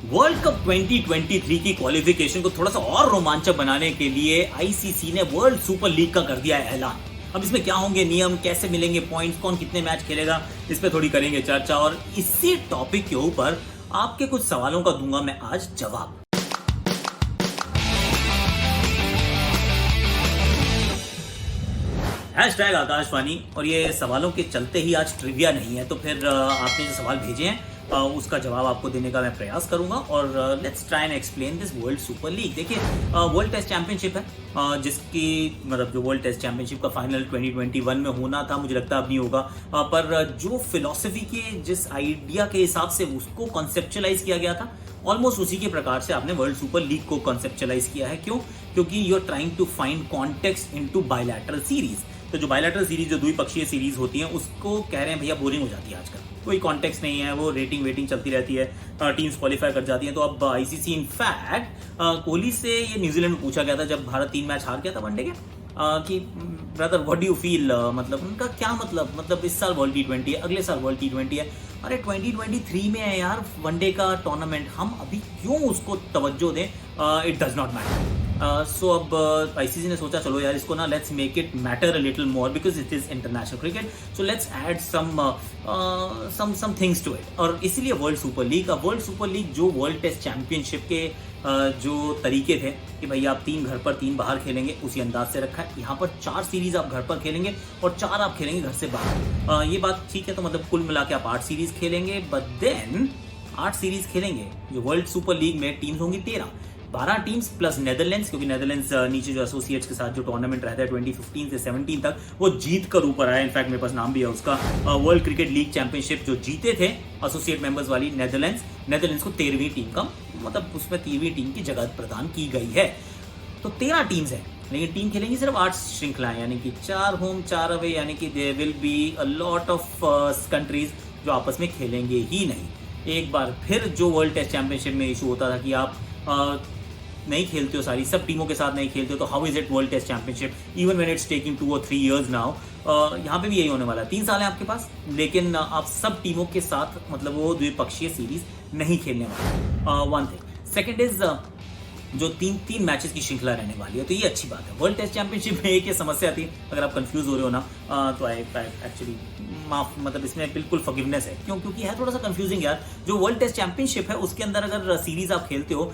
World cup 2023 की qualification को थोड़ा सा और रोमांचक बनाने के लिए आईसीसी ने वर्ल्ड सुपर लीग का कर दिया है ऐलान। अब इसमें क्या होंगे नियम, कैसे मिलेंगे पॉइंट्स, कौन कितने मैच खेलेगा, इस पे थोड़ी करेंगे चर्चा और इसी टॉपिक के ऊपर आपके कुछ सवालों का दूंगा मैं आज जवाब। हैशटैग आकाशवाणी। और ये सवालों के चलते ही आज ट्रिविया नहीं है, तो फिर आपने जो सवाल भेजे हैं उसका जवाब आपको देने का मैं प्रयास करूंगा। और let's try and explain this world super league. देखिए, वर्ल्ड टेस्ट चैंपियनशिप है जिसकी मतलब जो वर्ल्ड टेस्ट चैंपियनशिप का फाइनल 2021 में होना था, मुझे लगता है अब नहीं होगा। पर जो फिलॉसफी के जिस आइडिया के हिसाब से उसको कॉन्सेप्चुलाइज किया गया था, ऑलमोस्ट उसी के प्रकार से आपने वर्ल्ड सुपर लीग को कॉन्सेप्चुलाइज किया है। क्यों? क्योंकि you are trying to find context into bilateral series. तो जो बायलैटरल सीरीज, जो द्विपक्षीय सीरीज होती है, उसको कह रहे हैं भैया बोरिंग हो जाती है आजकल, कोई कॉन्टेक्स्ट नहीं है, वो रेटिंग वेटिंग चलती रहती है, टीम्स क्वालिफाई कर जाती हैं। तो अब आईसीसी इनफैक्ट कोहली से ये न्यूजीलैंड में पूछा गया था जब भारत 3 मैच हार गया था वनडे के, कि brother what do you feel, मतलब उनका क्या मतलब इस साल वर्ल्ड T20 है, अगले साल वर्ल्ड T20 है। अरे 2023 में है यार वनडे का टूर्नामेंट, हम अभी क्यों उसको तवज्जो दें? It does not matter. So अब आईसीसी ने सोचा चलो यार इसको ना let's make it matter a little more because it is international cricket, so let's add some things to it. और इसीलिए वर्ल्ड सुपर लीग जो वर्ल्ड टेस्ट चैंपियनशिप के जो तरीके थे कि भाई आप 3 घर पर 3 बाहर खेलेंगे, उसी अंदाज से रखा है। यहाँ पर 4 सीरीज आप घर पर खेलेंगे और 4 आप खेलेंगे घर से बाहर। ये बात ठीक है, तो मतलब कुल मिला के आप 8 सीरीज खेलेंगे, बट देन 8 सीरीज खेलेंगे। जो वर्ल्ड सुपर लीग में टीम्स होंगी 12 टीम्स प्लस नेदरलैंड्स, क्योंकि नेदरलैंड्स नीचे जो एसोसिएट्स के साथ जो टूर्नामेंट रहता है 2015 से 17 तक, वो जीत कर ऊपर आया। इनफैक्ट मेरे पास नाम भी है उसका, वर्ल्ड क्रिकेट लीग चैंपियनशिप जो जीते थे एसोसिएट मेंबर्स वाली नेदरलैंड्स को 13वीं टीम का मतलब उसमें 13वीं टीम की जगह प्रदान की गई है। तो 13 टीम्स हैं, लेकिन टीम खेलेंगी सिर्फ 8 श्रृंखलाएं, यानी कि 4 होम 4 अवे, यानी कि there will be a lot of countries जो आपस में खेलेंगे ही नहीं। एक बार फिर जो वर्ल्ड टेस्ट चैंपियनशिप में इशू होता था कि आप नहीं खेलते हो, सारी सब टीमों के साथ नहीं खेलते हो, तो how is it world test championship even when it's taking 2 और 3 years नाउ। यहाँ पे भी यही होने वाला है, 3 साल है आपके पास, लेकिन आप सब टीमों के साथ मतलब वो द्विपक्षीय सीरीज नहीं खेलने वाले। One thing. सेकेंड इज जो 3 मैचेस की श्रृंखला रहने वाली है, तो ये अच्छी बात है। वर्ल्ड टेस्ट चैंपियनशिप में एक ये समस्या थी, अगर आप कंफ्यूज हो रहे हो ना, तो आई एक्चुअली माफ मतलब इसमें बिल्कुल फॉरगिवनेस है। क्यों? क्योंकि है थोड़ा सा कंफ्यूजिंग यार। जो वर्ल्ड टेस्ट चैंपियनशिप है उसके अंदर अगर सीरीज आप खेलते हो,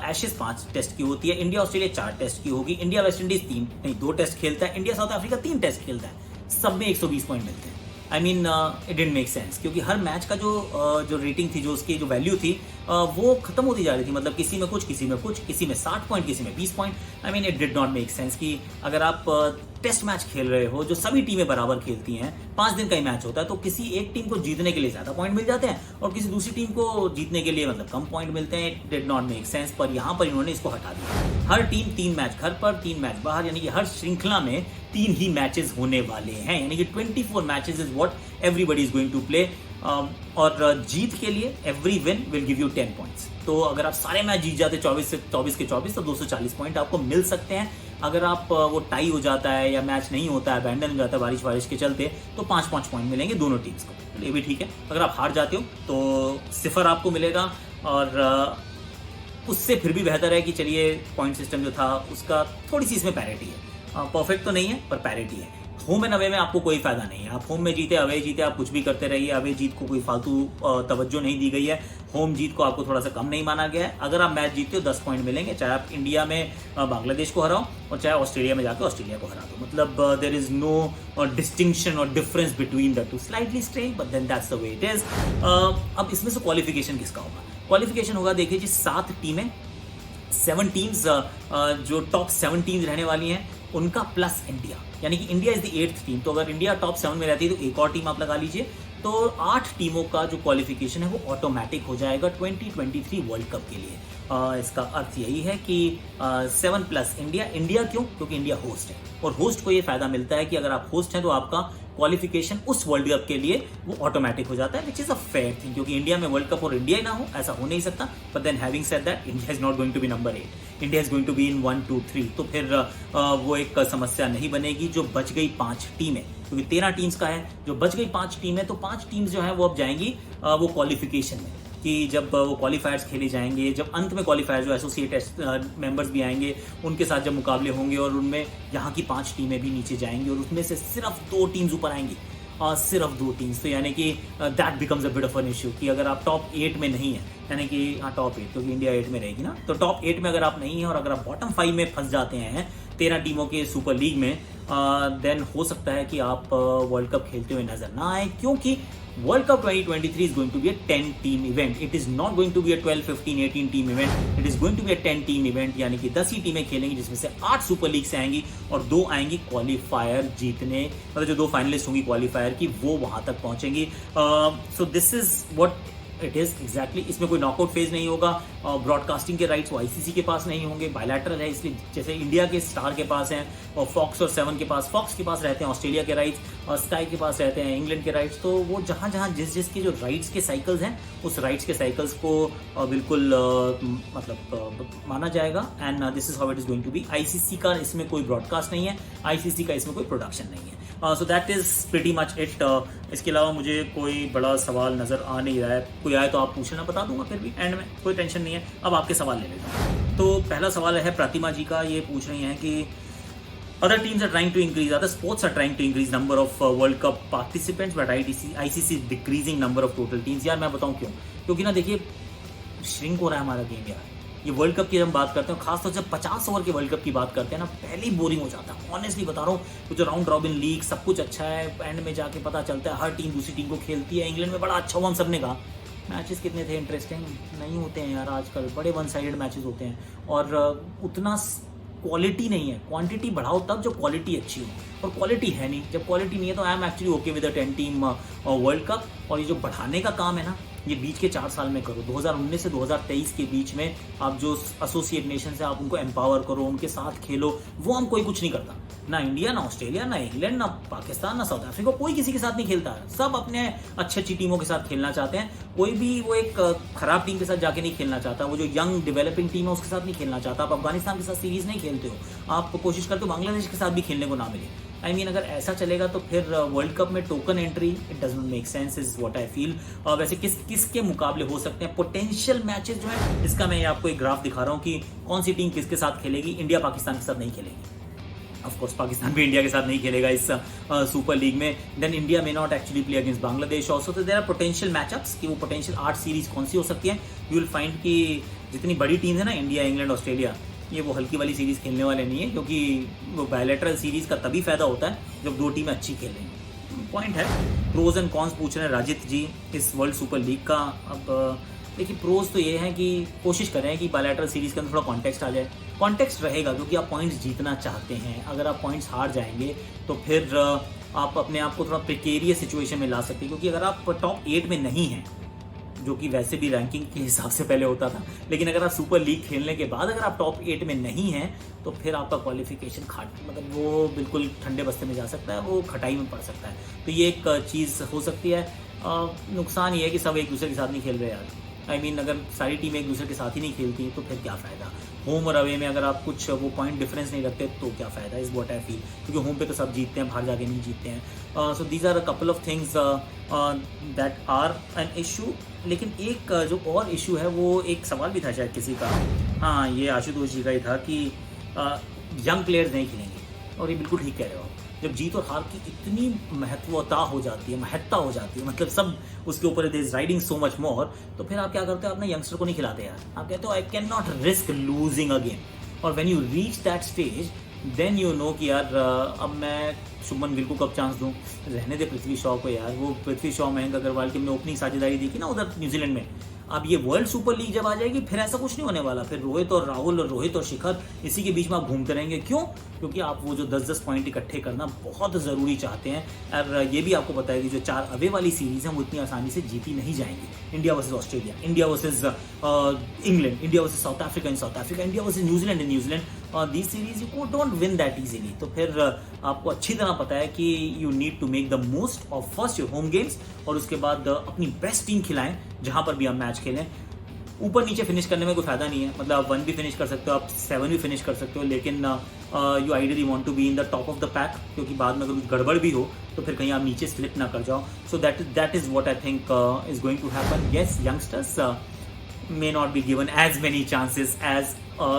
एशेज 5 टेस्ट की होती है, इंडिया ऑस्ट्रेलिया 4 टेस्ट की होगी, इंडिया वेस्ट इंडीज 2 टेस्ट खेलता है, इंडिया साउथ अफ्रीका 3 टेस्ट खेलता है, सब में 120 पॉइंट मिलते हैं। I mean it didn't make sense, क्योंकि हर मैच का जो रेटिंग थी, जो उसकी जो वैल्यू थी, वो खत्म होती जा रही थी। मतलब किसी में कुछ, किसी में 60 पॉइंट, किसी में 20 point. I mean it did not make sense कि अगर आप टेस्ट मैच खेल रहे हो जो सभी टीमें बराबर खेलती हैं, 5 दिन का ही मैच होता है, तो किसी एक टीम को जीतने के लिए ज्यादा पॉइंट मिल जाते हैं और किसी दूसरी टीम को जीतने के लिए मतलब कम पॉइंट मिलते हैं। It did not make sense. पर यहाँ पर इन्होंने इसको हटा दिया। हर टीम 3 मैच घर पर 3 मैच बाहर, यानी कि हर श्रृंखला में 3 ही मैचेस होने वाले हैं, यानी कि 24 matches is what everybody is going to play. और जीत के लिए every win will give you 10 points. तो अगर आप सारे मैच जीत जाते 24 के 24, तो 240 पॉइंट आपको मिल सकते हैं। अगर आप वो टाई हो जाता है या मैच नहीं होता है, अबैंडन हो जाता है बारिश के चलते, तो 5-5 पॉइंट मिलेंगे दोनों टीम्स को, तो ये भी ठीक है। अगर आप हार जाते हो तो 0 आपको मिलेगा। और उससे फिर भी बेहतर है कि चलिए पॉइंट सिस्टम जो था उसका थोड़ी सी इसमें पैरिटी है। परफेक्ट तो नहीं है पर पैरिटी है। होम एंड अवे में आपको कोई फायदा नहीं है। आप होम में जीते, अवे जीते, आप कुछ भी करते रहिए। अवे जीत को कोई फालतू तवज्जो नहीं दी गई है। होम जीत को आपको थोड़ा सा कम नहीं माना गया है। अगर आप मैच जीतते हो 10 पॉइंट मिलेंगे, चाहे आप इंडिया में बांग्लादेश को हराओ और चाहे ऑस्ट्रेलिया में जाकर ऑस्ट्रेलिया को हरा दो। मतलब देयर इज नो डिस्टिंक्शन और difference between the two. Slightly strange but then that's the way it is. अब इसमें से क्वालिफिकेशन किसका होगा? क्वालिफिकेशन होगा, देखिए जी, 7 टीमें, 7 टीम्स जो टॉप 7 टीम्स रहने वाली हैं उनका प्लस इंडिया, यानी कि India is the 8th team. तो अगर इंडिया टॉप 7 में रहती है तो एक और टीम आप लगा लीजिए, तो 8 टीमों का जो क्वालिफिकेशन है वो ऑटोमेटिक हो जाएगा 2023 वर्ल्ड कप के लिए। इसका अर्थ यही है कि 7 प्लस इंडिया क्यों? क्योंकि इंडिया होस्ट है, और होस्ट को ये फायदा मिलता है कि अगर आप होस्ट हैं तो आपका क्वालिफिकेशन उस वर्ल्ड कप के लिए वो ऑटोमेटिक हो जाता है, which is a fair thing, क्योंकि इंडिया में वर्ल्ड कप और इंडिया ही ना हो, ऐसा हो नहीं सकता। But then having said that, India is not going to be number 8, India is going to be in 1, 2, 3। तो फिर वो एक समस्या नहीं बनेगी। जो बच गई 5 टीमें, क्योंकि 13 टीम्स का है, जो बच गई 5 टीमें, तो 5 टीम्स जो है वो अब जाएंगी वो क्वालिफिकेशन में। कि जब वो क्वालिफायर्स खेले जाएंगे, जब अंत में क्वालिफायर जो एसोसिएट मेंबर्स भी आएंगे उनके साथ जब मुकाबले होंगे और उनमें यहाँ की 5 टीमें भी नीचे जाएंगी और उसमें से सिर्फ 2 टीम्स ऊपर आएंगी, सिर्फ 2 टीम्स। तो यानी कि that becomes a bit of an issue कि अगर आप टॉप 8 में नहीं है, यानी कि हाँ टॉप 8 क्योंकि इंडिया 8 में रहेगी ना, तो टॉप 8 में अगर आप नहीं है और अगर आप बॉटम 5 में फंस जाते हैं 13 टीमों के सुपर लीग में, देन हो सकता है कि आप वर्ल्ड कप खेलते हुए नजर ना आए, क्योंकि World Cup 2023 is going to be a 10-team event. It is not going to be a 12, 15, 18 team event. It is going to be a 10-team event, यानी कि 10 ही टीमें खेलेंगी जिसमें से 8 सुपर लीग से आएंगी और 2 आएंगी क्वालिफायर जीतने, मतलब जो 2 फाइनलिस्ट होंगी क्वालिफायर की वो वहां तक पहुंचेंगी। So this is what it is exactly. इसमें कोई नॉकआउट फेज नहीं होगा, ब्रॉडकास्टिंग के राइट्स वो आईसीसी के पास नहीं होंगे, बायलैटरल है, इसलिए जैसे इंडिया के स्टार के पास हैं और फॉक्स और 7 के पास, फॉक्स के पास रहते हैं ऑस्ट्रेलिया के राइट्स और स्काई के पास रहते हैं इंग्लैंड के राइट्स। तो वो जहां जहां जिस के जो राइट्स के साइकिल्स हैं उस राइट्स के साइकिल्स को बिल्कुल मतलब माना जाएगा। And this is how it is going to be. ICC का इसमें कोई ब्रॉडकास्ट नहीं है, आईसीसी का इसमें कोई प्रोडक्शन नहीं है। सो that is pretty much it. इसके अलावा मुझे कोई बड़ा सवाल नजर आ नहीं रहा है, कोई आए तो आप पूछ लेना, बता दूंगा फिर भी एंड में, कोई टेंशन नहीं है। अब आपके सवाल ले लेता हूँ। तो पहला सवाल है प्रतिमा जी का, ये पूछ रही हैं कि other teams are trying to increase, other sports are trying to increase number of world cup participants but ICC decreasing number of total teams. यार मैं बताऊँ क्यों, क्योंकि ना देखिए श्रिंक हो रहा है हमारा गेम यार। ये वर्ल्ड कप की हम बात करते हैं, खासतौर से 50 ओवर के वर्ल्ड कप की बात करते हैं ना, पहले ही बोरिंग हो जाता है। ऑनेस्टली बता रहा हूँ, जो राउंड रॉबिन लीग सब कुछ अच्छा है, एंड में जाके पता चलता है हर टीम दूसरी टीम को खेलती है। इंग्लैंड में बड़ा अच्छा हुआ, हम सब ने कहा मैचेस कितने थे इंटरेस्टिंग, नहीं होते हैं यार आजकल, बड़े वन साइडेड मैचेस होते हैं और उतना क्वालिटी नहीं है। क्वांटिटी बढ़ाओ तब जो क्वालिटी अच्छी हो, और क्वालिटी है नहीं। जब क्वालिटी नहीं है तो I am actually okay with 10 team world cup. और ये जो बढ़ाने का काम है ना, ये बीच के 4 साल में करो। 2019 से 2023 के बीच में आप जो एसोसिएट नेशन है आप उनको एम्पावर करो, उनके साथ खेलो। वो हम कोई कुछ नहीं करता, ना इंडिया, ना ऑस्ट्रेलिया, ना इंग्लैंड, ना पाकिस्तान, ना साउथ अफ्रीका, कोई किसी के साथ नहीं खेलता है। सब अपने अच्छी अच्छी टीमों के साथ खेलना चाहते हैं। कोई भी वो एक खराब टीम के साथ जाके नहीं खेलना चाहता। वो जो यंग डेवलपिंग टीम है उसके साथ नहीं खेलना चाहता। आप अफगानिस्तान के साथ सीरीज नहीं खेलते हो, आप कोशिश करते हो बांग्लादेश के साथ भी खेलने को ना मिले। आई मीन अगर ऐसा चलेगा तो फिर वर्ल्ड कप में token entry it does not make sense, is what I feel. वैसे किसके मुकाबले हो सकते हैं पोटेंशियल मैचेस जो है, इसका मैं आपको एक ग्राफ दिखा रहा हूँ कि कौन सी टीम किसके साथ खेलेगी। इंडिया पाकिस्तान के साथ नहीं खेलेगी, ऑफ कोर्स पाकिस्तान भी इंडिया के साथ नहीं खेलेगा इस सुपर लीग में। Then India may not actually play against Bangladesh also. तो देयर आर पोटेंशियल मैचअप्स कि वो पोटेंशियल 8 सीरीज कौन सी हो सकती है। यू विल फाइंड कि जितनी बड़ी टीम है ना, इंडिया, इंग्लैंड, ऑस्ट्रेलिया, ये वो हल्की वाली सीरीज खेलने वाले नहीं है, क्योंकि वो बायलैटरल सीरीज का तभी फायदा होता है जब 2 टीमें अच्छी खेलेंगी। पॉइंट है। प्रोज एंड कॉन्स पूछ रहे हैं राजित जी इस वर्ल्ड सुपर लीग का। अब देखिए प्रोज तो ये है कि कोशिश करें कि बायलैटरल सीरीज के अंदर थोड़ा कॉन्टेक्स्ट आ जाए। कॉन्टेक्स्ट रहेगा क्योंकि आप पॉइंट्स जीतना चाहते हैं। अगर आप पॉइंट्स हार जाएंगे तो फिर आप अपने आप को थोड़ा प्रिकेरियस सिचुएशन में ला सकते हैं, क्योंकि अगर आप टॉप 8 में नहीं हैं, जो कि वैसे भी रैंकिंग के हिसाब से पहले होता था, लेकिन अगर आप सुपर लीग खेलने के बाद अगर आप टॉप 8 में नहीं हैं तो फिर आपका क्वालिफिकेशन मतलब वो बिल्कुल ठंडे बस्ते में जा सकता है, वो खटाई में पड़ सकता है। तो ये एक चीज़ हो सकती है। नुकसान ये है कि सब एक दूसरे के साथ नहीं खेल रहे यार। आई मीन अगर सारी टीमें एक दूसरे के साथ ही नहीं खेलती तो फिर क्या फ़ायदा। होम और अवे में अगर आप कुछ वो पॉइंट डिफरेंस नहीं रखते तो क्या फ़ायदा, इज़ व्हाट आई फील। क्योंकि होम पे तो सब जीतते हैं, बाहर जाके नहीं जीतते हैं। So these are a couple of things that are an issue. लेकिन एक जो और इशू है, वो एक सवाल भी था शायद किसी का, हाँ ये आशुतोष जी का ही था कि यंग प्लेयर्स नहीं खेलेंगे। और ये बिल्कुल ठीक कह रहे हो आप। जब जीत और हार की इतनी महत्वता हो जाती है, मतलब सब उसके ऊपर is riding so much more, तो फिर आप क्या करते हो, अपने यंगस्टर को नहीं खिलाते यार। आप कहते हो I can not risk losing a game. और when you reach that stage then you know कि यार अब मैं शुभमन गिल को कब चांस दूं, रहने दे पृथ्वी शॉ को यार। वो पृथ्वी शॉ, मयंक अग्रवाल की हमने ओपनिंग साझेदारी देखी ना उधर न्यूजीलैंड में। अब ये वर्ल्ड सुपर लीग जब आ जाएगी फिर ऐसा कुछ नहीं होने वाला। फिर रोहित और राहुल और रोहित और शिखर इसी के बीच में आप घूमते रहेंगे। क्यों? क्योंकि आप वो जो 10-10 पॉइंट इकट्ठे करना बहुत ज़रूरी चाहते हैं। और ये भी आपको पता है कि जो 4 अवे वाली सीरीज हैं वो इतनी आसानी से जीती नहीं जाएंगी। India versus Australia, India versus England, India versus south Africa in south Africa, India versus New Zealand in New Zealand, the series you don't win that easily. तो फिर आपको अच्छी तरह पता है कि you need to make the most of first your home games, और उसके बाद अपनी बेस्ट टीम खिलाएं जहां पर भी हम मैच खेलें। ऊपर नीचे फिनिश करने में कोई फायदा नहीं है, मतलब आप 1 भी फिनिश कर सकते हो, आप 7 भी फिनिश कर सकते हो, लेकिन you ideally want to be in the top of the pack, क्योंकि बाद में अगर कुछ गड़बड़ भी हो तो फिर कहीं आप नीचे स्लिप ना कर जाओ. So that is what I think is going to happen. Yes, youngsters may not be given as many chances as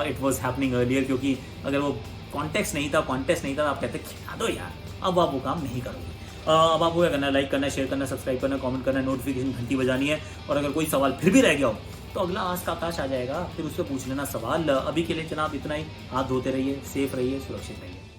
it was happening earlier, क्योंकि अगर वो कॉन्टेक्स्ट नहीं था तो आप कहते खिला दो यार, अब आप वो काम नहीं करोगे. अब आपको क्या करना है, लाइक करना है, शेयर करना है, सब्सक्राइब करना है, कमेंट करना है, नोटिफिकेशन घंटी बजानी है. और अगर कोई सवाल फिर भी रह गया हो तो अगला आज का आकाश आ जाएगा, फिर उससे पूछ लेना सवाल. अभी के लिए जनाब इतना ही. हाथ धोते रहिए, सेफ रहिए, सुरक्षित रहिए.